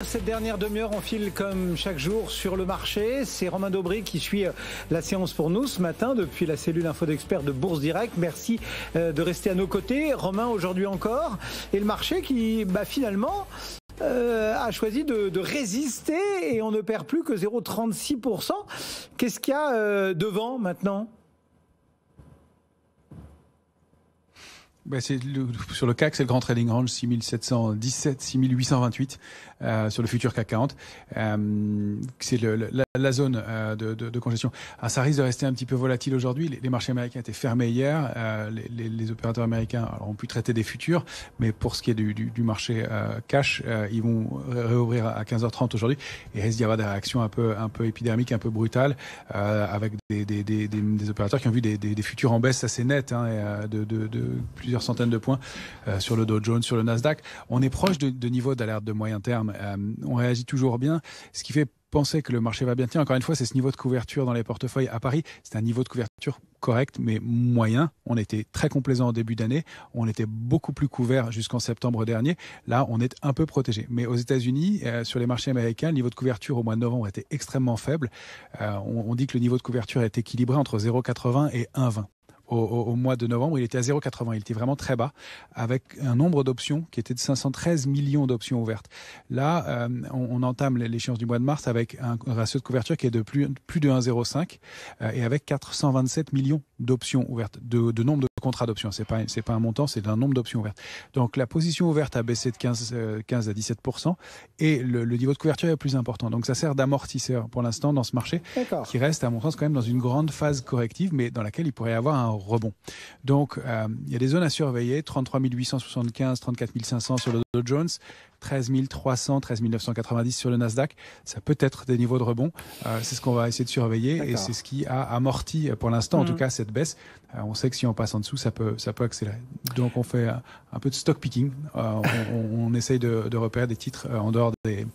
Cette dernière demi-heure, on file comme chaque jour sur le marché. C'est Romain Daubry qui suit la séance pour nous ce matin depuis la cellule info d'experts de Bourse Direct. Merci de rester à nos côtés. Romain, aujourd'hui encore. Et le marché qui, finalement, a choisi de résister et on ne perd plus que 0,36%. Qu'est-ce qu'il y a devant maintenant ? Sur le CAC, c'est le grand trading range 6717, 6828 sur le futur CAC 40. C'est la zone de congestion. Alors, ça risque de rester un petit peu volatile aujourd'hui. Les marchés américains étaient fermés hier. Les opérateurs américains ont pu traiter des futurs, mais pour ce qui est du marché cash, ils vont réouvrir à 15h30 aujourd'hui. Et il risque d'y avoir des réactions un peu épidermiques, un peu brutales, avec des opérateurs qui ont vu des futurs en baisse assez nettes, de plusieurs centaines de points sur le Dow Jones, sur le Nasdaq. On est proche de niveaux d'alerte de moyen terme. On réagit toujours bien, ce qui fait penser que le marché va bien tenir. Encore une fois, c'est ce niveau de couverture dans les portefeuilles à Paris. C'est un niveau de couverture correct, mais moyen. On était très complaisant en début d'année. On était beaucoup plus couvert jusqu'en septembre dernier. Là, on est un peu protégé. Mais aux États-Unis, sur les marchés américains, le niveau de couverture au mois de novembre était extrêmement faible. On dit que le niveau de couverture est équilibré entre 0,80 et 1,20. Au mois de novembre, il était à 0,80. Il était vraiment très bas, avec un nombre d'options qui était de 513 millions d'options ouvertes. Là, on entame l'échéance du mois de mars avec un ratio de couverture qui est de plus de 1,05 et avec 427 millions d'options ouvertes, de nombre de contrats d'options. C'est pas un montant, c'est un nombre d'options ouvertes. Donc la position ouverte a baissé de 15 à 17% et le niveau de couverture est plus important. Donc ça sert d'amortisseur pour l'instant dans ce marché qui reste, à mon sens, quand même dans une grande phase corrective, mais dans laquelle il pourrait y avoir un rebond. Donc, il y a des zones à surveiller, 33 875, 34 500 sur le Dow Jones, 13 300, 13 990 sur le Nasdaq. Ça peut être des niveaux de rebond. C'est ce qu'on va essayer de surveiller. D'accord. Et c'est ce qui a amorti pour l'instant, en tout cas, cette baisse. On sait que si on passe en dessous, ça peut accélérer. Donc, on fait un peu de stock picking. On essaye de repérer des titres en dehors des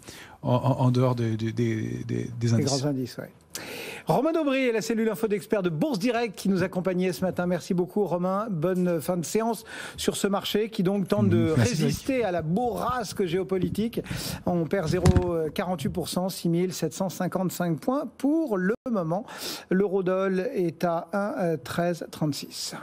indices. Les grands indices, oui. Romain Daubry et la cellule info d'experts de Bourse Direct qui nous accompagnaient ce matin. Merci beaucoup Romain. Bonne fin de séance sur ce marché qui donc tente de résister à la bourrasque géopolitique. On perd 0,48%, 6755 points pour le moment. L'eurodoll est à 1,1336.